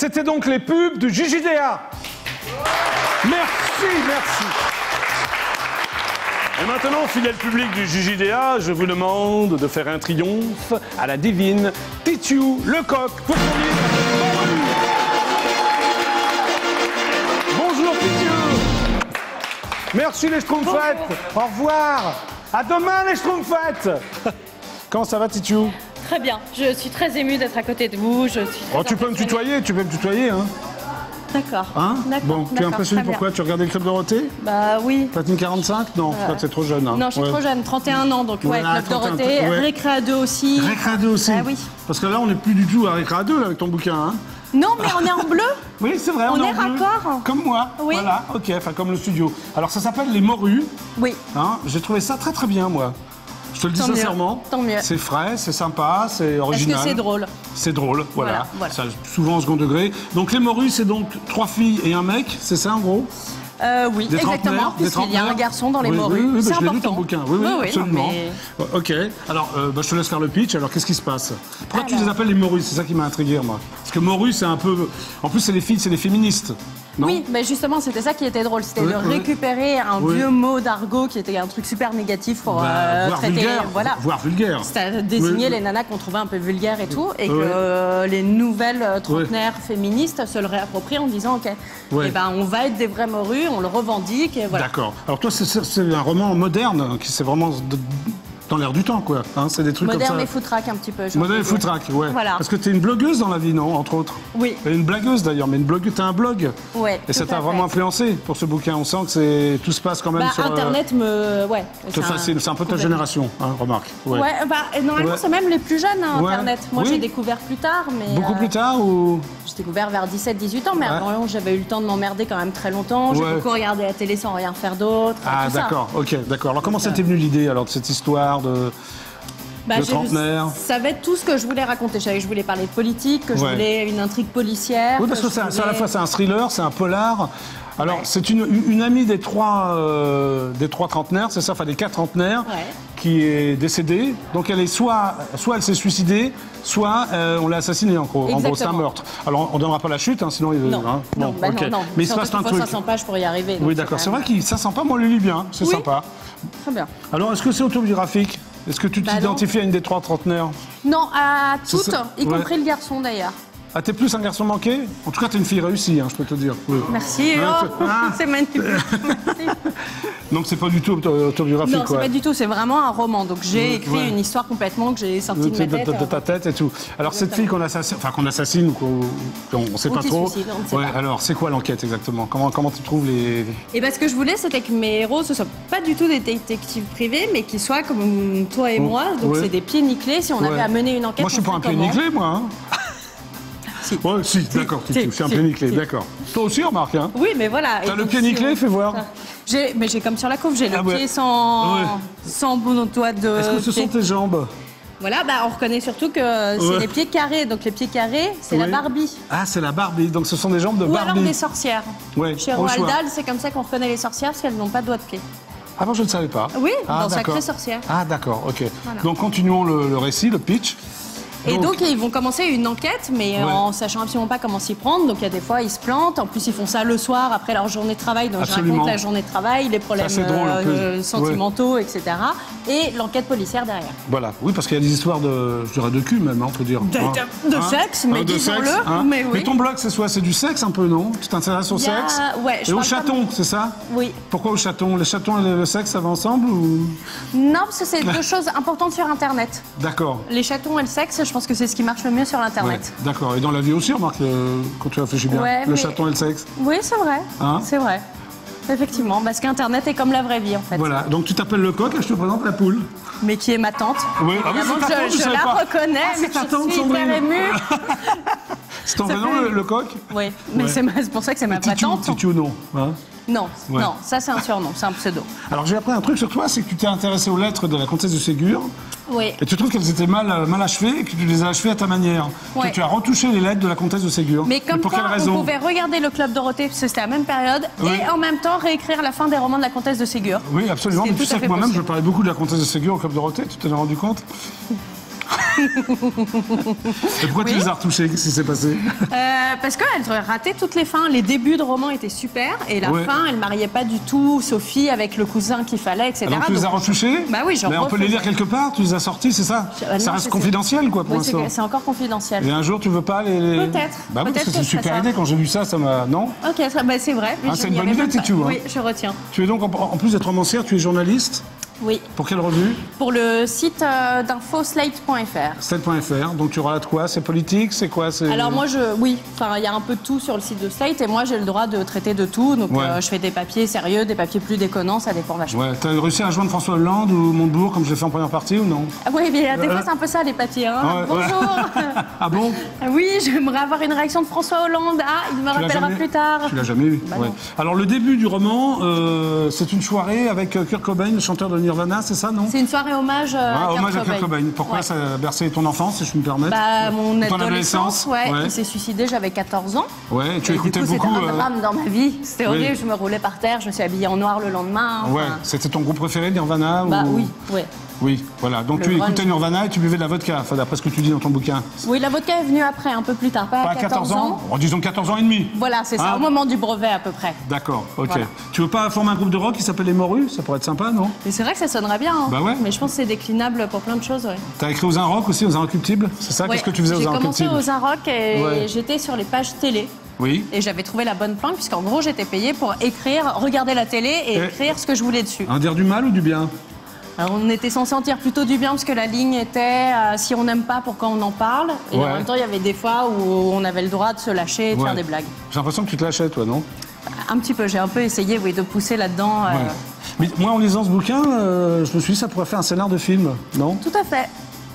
C'était donc les pubs du JJDA. Merci, merci. Et maintenant, fidèle public du JJDA, je vous demande de faire un triomphe à la divine Titiou Lecoq pour son livre Morue. Bonjour Titiou. Merci les Schtroumpfettes. Au revoir. À demain les Schtroumpfettes. Comment ça va Titiou? Très bien. Je suis très émue d'être à côté de vous. Je suis très tu peux me tutoyer, hein. D'accord. Hein? Bon, tu es impressionné très pourquoi? bien. Tu regardais le Club Dorothée? Bah oui. Platine 45? Non, c'est trop jeune. Hein. Non, je suis trop jeune, 31 ans, donc ouais, Voilà, Club Dorothée, ouais. Récréa 2 aussi. Récréa 2 aussi? Ah oui. Parce que là, on n'est plus du tout à Récréa 2 là, avec ton bouquin. Hein. Non, mais on est en bleu. Oui, c'est vrai, On est est en bleu. raccord. Comme moi. Oui. Voilà, ok, enfin comme le studio. Alors ça s'appelle Les Morues. Oui. Hein. J'ai trouvé ça très très bien, moi. Je te le dis Tant mieux. sincèrement. Tant mieux. C'est frais, c'est sympa, c'est original. Est-ce que c'est drôle? C'est drôle, voilà. Voilà. Ça, souvent au second degré. Donc Les Morues, c'est donc 3 filles et un mec, c'est ça en gros? Oui, Des exactement. Puisqu'il y a un garçon dans les morues. Oui, c'est je l'ai lu ton important. bouquin. Oui, Oui, absolument. non, mais... Ok. Alors, je te laisse faire le pitch. Alors, qu'est-ce qui se passe? Pourquoi tu les appelles les morues? C'est ça qui m'a intrigué, moi. Parce que morues, c'est un peu. En plus, c'est les filles, c'est les féministes. Non? Oui, mais justement, c'était ça qui était drôle. C'était de récupérer un vieux mot d'argot qui était un truc super négatif pour voire traiter. vulgaire. Voilà. Voire vulgaire. C'était désigner les nanas qu'on trouvait un peu vulgaires et tout, et que les nouvelles trentenaires féministes se le réapproprient en disant ok, eh ben, on va être des vraies morues, on le revendique, et voilà. D'accord. Alors toi, c'est un roman moderne qui c'est vraiment dans l'air du temps, quoi. Hein, c'est des trucs moderne comme ça. Et foutraque un petit peu. Moderne et foutraque, ouais. Voilà. Parce que t'es une blogueuse dans la vie, non, entre autres? Oui. Et une blagueuse d'ailleurs, mais une blogueuse, t'as un blog. Ouais. Et ça t'a vraiment influencé pour ce bouquin. On sent que tout se passe quand même sur. Internet me, te fascine. C'est un peu ta génération, hein, remarque. Ouais. Normalement c'est même les plus jeunes, hein, Internet. Moi j'ai découvert plus tard, mais. Beaucoup plus tard ou? J'ai découvert vers 17-18 ans, mais avant j'avais eu le temps de m'emmerder quand même très longtemps. J'ai beaucoup regardé la télé sans rien faire d'autre. Ah d'accord, ok, d'accord. Alors comment ça t'est venu l'idée alors de cette histoire de trentenaire? Ça va être tout ce que je voulais raconter. Je savais que je voulais parler de politique, que je voulais une intrigue policière. Oui, parce que à la fois c'est un thriller, c'est un polar. Alors c'est une amie des trois trentenaires, c'est ça, enfin des 4 trentenaires, qui est décédée. Donc elle est soit elle s'est suicidée, soit on l'a assassinée en gros. En gros, c'est un meurtre. Alors on donnera pas la chute, hein, sinon il non. Hein, non, non. Mais il se passe un truc. 500 pages pour y arriver. Oui, d'accord. C'est vrai que ça sent pas. Moi, je le lis bien. C'est sympa. Très bien. Alors, est-ce que c'est autobiographique? Est-ce que tu t'identifies à une des 3 trentenaires? Non, à toutes, y compris le garçon d'ailleurs. Ah, t'es plus un garçon manqué? En tout cas, t'es une fille réussie, hein, je peux te dire. Oui. Merci. C'est magnifique. Merci. Donc, c'est pas du tout autobiographique, non, c'est pas du tout. C'est vraiment un roman. Donc, j'ai écrit une histoire complètement que j'ai sortie de ma tête. De ta tête et tout. Alors, cette fille qu'on assassine, ou qu'on sait pas trop. Suicide, on ne sait pas. Alors, c'est quoi l'enquête exactement? Comment tu trouves les... Et ben, ce que je voulais, c'était que mes héros, ce soient pas du tout des détectives privés, mais qu'ils soient comme toi et moi. Donc, c'est des pieds nickelés. Si on avait à mener une enquête, moi, je suis pas un pied nickelé, moi. Hein. Si. Ouais, si, d'accord, je suis un pied nickelé, d'accord. Toi aussi, remarque, hein? Oui, mais voilà. T'as le pied nickelé, fais voir. Mais j'ai comme sur la couve, j'ai le pied sans bon doigt de. Est-ce que ce sont tes jambes? Voilà, on reconnaît surtout que c'est les pieds carrés. Donc les pieds carrés, c'est la Barbie. Ah, c'est la Barbie. Donc ce sont des jambes de Barbie. Ou alors des sorcières. Ouais, chez Roald Dahl, c'est comme ça qu'on reconnaît les sorcières, parce qu'elles n'ont pas de doigts de pied. Ah bon, je ne savais pas. Oui, dans Sacrée Sorcière. Ah d'accord, ok. Voilà. Donc continuons le récit, le pitch. Et donc ils vont commencer une enquête, mais en sachant absolument pas comment s'y prendre. Donc il y a des fois ils se plantent. En plus ils font ça le soir après leur journée de travail. Donc je raconte la journée de travail, les problèmes sentimentaux, etc. Et l'enquête policière derrière. Voilà, oui, parce qu'il y a des histoires de cul même, on peut dire. De sexe, mais disons-le. Mais oui. Mais ton blog, c'est du sexe un peu, non? Tu t'intéresses au sexe? Ouais. Et au chaton, c'est ça? Oui. Pourquoi au chaton? Les chatons et le sexe, ça va ensemble ou... Non, parce que c'est deux choses importantes sur Internet. D'accord. Les chatons et le sexe, je pense que c'est ce qui marche le mieux sur l'Internet. Ouais, d'accord. Et dans la vie aussi, remarque, quand tu réfléchis bien, le chaton et le sexe. Oui, c'est vrai. Hein? C'est vrai. Effectivement, parce qu'Internet est comme la vraie vie, en fait. Voilà. Donc tu t'appelles le coq et je te présente la poule. Mais qui est ma tante. Oui. Ah, mais je la reconnais, mais je suis hyper émue. C'est ton vrai nom, le coq? Oui, mais c'est pour ça que c'est ma vraie tante. Titiou, non. Hein? Non, non, ça c'est un surnom, c'est un pseudo. Alors j'ai appris un truc sur toi, c'est que tu t'es intéressé aux lettres de la comtesse de Ségur. Oui. Et tu trouves qu'elles étaient mal achevées et que tu les as achevées à ta manière. Ouais. Que tu as retouché les lettres de la comtesse de Ségur. Mais comme pour quelle raison? on pouvait regarder le Club Dorothée, parce que c'était la même période, et en même temps réécrire la fin des romans de la comtesse de Ségur. Oui, absolument. Mais tu sais que moi-même, je parlais beaucoup de la comtesse de Ségur au Club Dorothée, tu t'en es rendu compte? Et pourquoi tu les as retouchés? Qu'est-ce qui s'est passé? Parce qu'elle ratait toutes les fins. Les débuts de roman étaient super et la fin, elle mariait pas du tout Sophie avec le cousin qu'il fallait, etc. Alors tu les as retouchés? Bah oui, mais on peut les lire quelque part? Tu les as sortis, c'est ça? Ça reste confidentiel, quoi, pour l'instant. C'est encore confidentiel. Et un jour, tu veux pas les... Peut-être. Bah oui, c'est une super idée. Quand j'ai vu ça, ça m'a... Non? Ok, c'est vrai. C'est une bonne idée, Titu. Oui, je retiens. Tu es donc, en plus d'être romancière, tu es journaliste? Oui. Pour quelle revue? Pour le site d'info slate.fr. Slate.fr. Donc tu relates quoi? C'est politique? C'est quoi? Alors moi, oui. Enfin, il y a un peu de tout sur le site de Slate et moi, j'ai le droit de traiter de tout. Donc je fais des papiers sérieux, des papiers plus déconnants, ça dépend vachement. Ouais. T'as réussi à joindre François Hollande ou Montebourg comme je l'ai fait en première partie ou non? Oui, mais des fois, c'est un peu ça les papiers. Hein. Bonjour. Ah bon? Oui, j'aimerais avoir une réaction de François Hollande. Ah, il me rappellera plus tard. Tu l'as jamais eu? Bah ouais. Alors le début du roman, c'est une soirée avec Kurt Cobain, le chanteur de Nirvana, c'est ça, non? C'est une soirée hommage à Kurt Cobain. Pourquoi ça a bercé ton enfance, si je me permets? Mon adolescence, il s'est suicidé, j'avais 14 ans. Ouais, tu écoutais beaucoup. C'était un drame dans ma vie. C'était horrible, je me roulais par terre, je me suis habillée en noir le lendemain. Ouais, c'était ton groupe préféré, Nirvana? Oui, voilà. Donc tu écoutais Nirvana et tu buvais de la vodka, d'après ce que tu dis dans ton bouquin. Oui, la vodka est venue après, un peu plus tard, pas à 14 ans. Disons 14 ans et demi. Voilà, c'est ça, au moment du brevet à peu près. D'accord, ok. Voilà. Tu veux pas former un groupe de rock qui s'appelle Les Morues? Ça pourrait être sympa, non? Mais c'est vrai que ça sonnerait bien. Hein. Bah ouais. Mais je pense que c'est déclinable pour plein de choses, T'as écrit aux Inrock aussi, aux Inrecuptibles? C'est ça? Qu'est-ce que tu faisais aux Inrecuptibles? J'ai commencé aux Inrock et j'étais sur les pages télé. Oui. Et j'avais trouvé la bonne planque, puisqu'en gros, j'étais payée pour écrire, regarder la télé et écrire ce que je voulais dessus. Dire du mal ou du bien? Alors, on était censé en dire plutôt du bien, parce que la ligne était si on n'aime pas, pourquoi on en parle? Et en même temps, il y avait des fois où on avait le droit de se lâcher et de faire des blagues. J'ai l'impression que tu te lâchais, toi, non? Un petit peu. J'ai un peu essayé de pousser là-dedans. Mais moi, en lisant ce bouquin, je me suis dit ça pourrait faire un scénar de film, non? Tout à fait.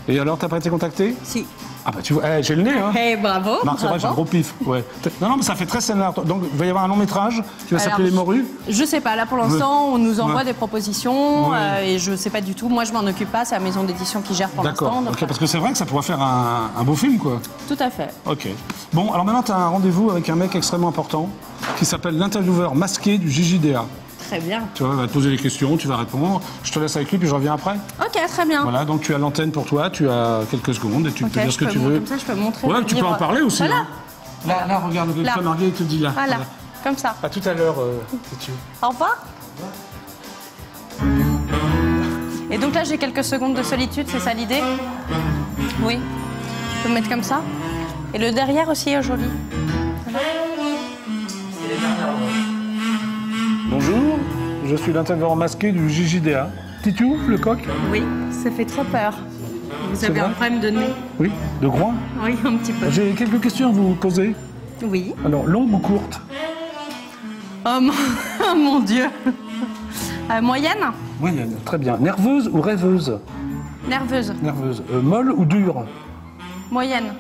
Et alors, t'as pas été contacté? Si. Ah bah tu vois, j'ai le nez, hein. Bravo. Non, c'est vrai, j'ai un gros pif. Ouais. Non, mais ça fait très scénar. Donc, il va y avoir un long métrage qui va s'appeler Les Morues. Je sais pas. Là, pour l'instant, on nous envoie des propositions et je sais pas du tout. Moi, je m'en occupe pas. C'est la maison d'édition qui gère pour l'instant. D'accord. Parce que c'est vrai que ça pourrait faire un beau film, quoi. Tout à fait. Ok. Bon, alors maintenant, tu as un rendez-vous avec un mec extrêmement important qui s'appelle l'intervieweur masqué du JJDA. Très bien. Tu vois, il va te poser des questions, tu vas répondre. Je te laisse avec lui, puis je reviens après. Ok, très bien. Voilà, donc tu as l'antenne pour toi, tu as quelques secondes et tu peux dire ce que tu veux. Comme ça, je peux montrer. Ouais, tu peux en parler aussi. Voilà. Hein. Là, regarde, le Marguerite, il te dit là. Voilà, comme ça. À tout à l'heure, Titu. Au revoir. Et donc là, j'ai quelques secondes de solitude, c'est ça l'idée? Oui. Je peux me mettre comme ça. Et le derrière aussi est joli. Voilà. Bonjour, je suis l'intervieweur masqué du JJDA. Titu, le coq? Oui, ça fait très peur. Vous avez un problème de nez? Oui, de groin? Oui, un petit peu. J'ai quelques questions à vous poser. Oui. Alors, longue ou courte? Oh mon Dieu. Moyenne? Moyenne, très bien. Nerveuse ou rêveuse? Nerveuse. Nerveuse. Molle ou dure? Moyenne.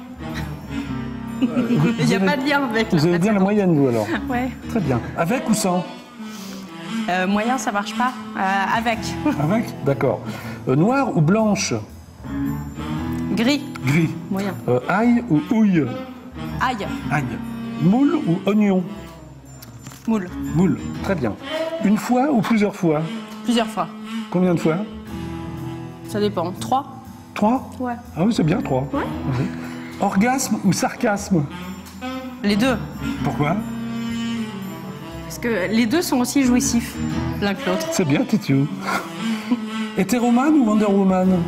Il n'y a pas de lien avec. Vous allez dire la moyenne, vous, alors? Ouais. Très bien. Avec ou sans? Moyen, ça marche pas. Avec. Avec? D'accord. Noire ou blanche? Gris. Gris. Moyen. Ail ou houille? Ail. Ail. Moule ou oignon? Moule. Moule. Très bien. Une fois ou plusieurs fois? Plusieurs fois. Combien de fois? Ça dépend. 3. 3? Ouais. Ah oui, c'est bien 3. Ouais. Oui. Orgasme ou sarcasme? Les deux. Pourquoi? Parce que les deux sont aussi jouissifs, l'un que l'autre. C'est bien, Titu. Hétéromane ou Wonder Woman?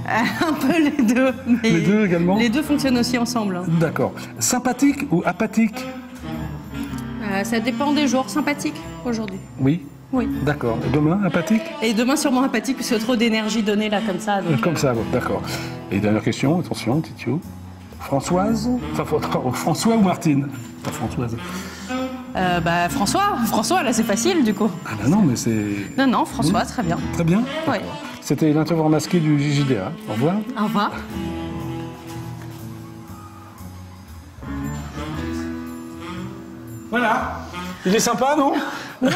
Un peu les deux. Mais les deux également? Les deux fonctionnent aussi ensemble. D'accord. Sympathique ou apathique? Ça dépend des jours. Sympathique, aujourd'hui. Oui? Oui. D'accord. Et demain, apathique? Et demain, sûrement apathique, parce qu'il y a trop d'énergie donnée là, comme ça. Donc... Comme ça, bon, d'accord. Et dernière question, attention, Titu. Françoise? Enfin, François ou Martine? Pas Françoise. François, là, c'est facile, du coup. Ah bah non, mais c'est... Non, François, très bien. Très bien? Oui. C'était l'intervieweur masqué du JJDA. Au revoir. Au revoir. Voilà. Il est sympa, non? Oui,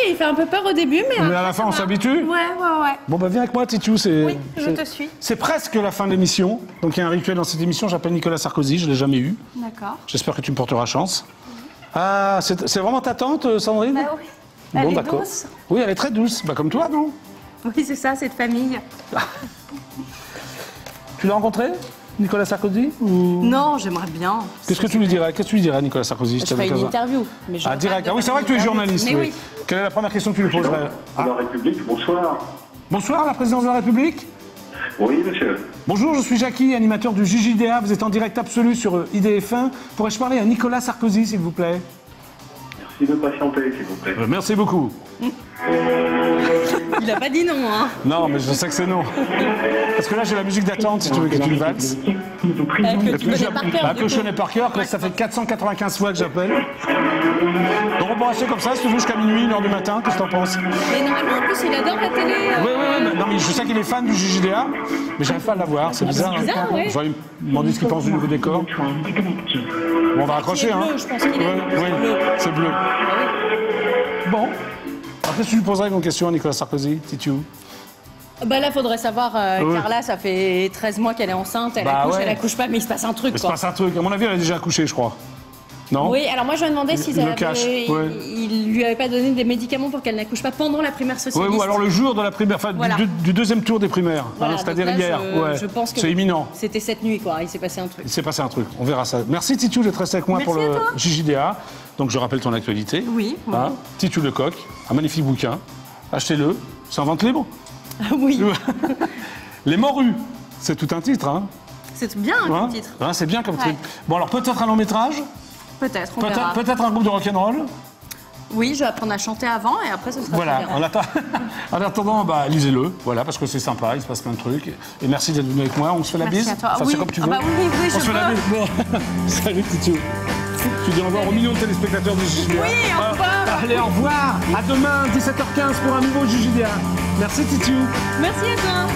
il fait un peu peur au début, mais à la fin, on s'habitue? Ouais. Bon, bah viens avec moi, Titu. Oui, je te suis. C'est presque la fin de l'émission. Donc il y a un rituel dans cette émission, j'appelle Nicolas Sarkozy, je ne l'ai jamais eu. D'accord. J'espère que tu me porteras chance. Ah, c'est vraiment ta tante, Sandrine? Bah oui. Elle est douce. Oui, elle est très douce. Bah comme toi, non? Oui, c'est ça, c'est de famille. Tu l'as rencontré, Nicolas Sarkozy ou... Non, j'aimerais bien. Qu'est-ce que tu lui dirais? Qu'est-ce que tu lui dirais à Nicolas Sarkozy? Je ferais une interview. Mais direct. Ah oui, c'est vrai que tu es journaliste. Mais oui. Quelle est la première question que tu lui poserais? La République, bonsoir. Bonsoir, la présidence de la République. Oui, monsieur. Bonjour, je suis Jackie, animateur du JJDA. Vous êtes en direct absolu sur IDF1. Pourrais-je parler à Nicolas Sarkozy, s'il vous plaît? Merci de patienter, s'il vous plaît. Merci beaucoup. Il n'a pas dit non, hein. Non, mais je sais que c'est non. Parce que là, j'ai la musique d'attente, si tu veux que tu le valses. Que je connais par cœur, que ça fait 495 fois que j'appelle. Donc on peut rester comme ça, si tu veux, jusqu'à minuit, 1h du matin. Qu'est-ce que t'en penses? Mais normalement, en plus, il adore la télé. Oui. Non, mais je sais qu'il est fan du JJDA, mais j'arrive pas à l'avoir. C'est bizarre. C'est bizarre, ouais. J'aurais demandé ce qu'il pense du nouveau décor. Bon, on va raccrocher, hein. Bleu, je pense qu'il est. Oui, c'est bleu. Bon. Alors, qu'est-ce que tu lui poserais comme question à Nicolas Sarkozy, Titiou? Bah là, faudrait savoir, Carla, ça fait 13 mois qu'elle est enceinte, elle accouche, elle accouche pas, mais il se passe un truc, Il se passe un truc. À mon avis, elle a déjà accouché, je crois. Non? Oui, alors moi je me demandais s'il lui avait pas donné des médicaments pour qu'elle n'accouche pas pendant la primaire socialiste. Oui, ou alors le jour de la primaire, enfin du deuxième tour des primaires, voilà, c'est-à-dire hier. Je pense que c'est imminent. C'était cette nuit, quoi. Il s'est passé un truc. Il s'est passé un truc, on verra ça. Merci Titiou d'être resté avec moi pour le JJDA. Donc je rappelle ton actualité. Oui. Hein, Titiou Lecoq, un magnifique bouquin. Achetez-le, c'est en vente libre. Oui. Les Morues, c'est tout un titre. Hein. C'est bien comme titre. Hein, c'est bien comme titre. Bon alors peut-être un long métrage. Peut-être, on verra. Peut-être un groupe de rock'n'roll. Oui, je vais apprendre à chanter avant et après ce sera voilà, en attendant, lisez-le, voilà, parce que c'est sympa, il se passe plein de trucs. Et merci d'être venu avec moi, on se fait la bise. À toi. Enfin, c'est comme tu veux. Oui, on se fait la bise. Bon. Salut Titiou. Tu dis au revoir aux millions de téléspectateurs du JJDA. Oui, au revoir. Allez, au revoir. À demain, 17h15 pour un nouveau JJDA. Merci Titiou. Merci à toi.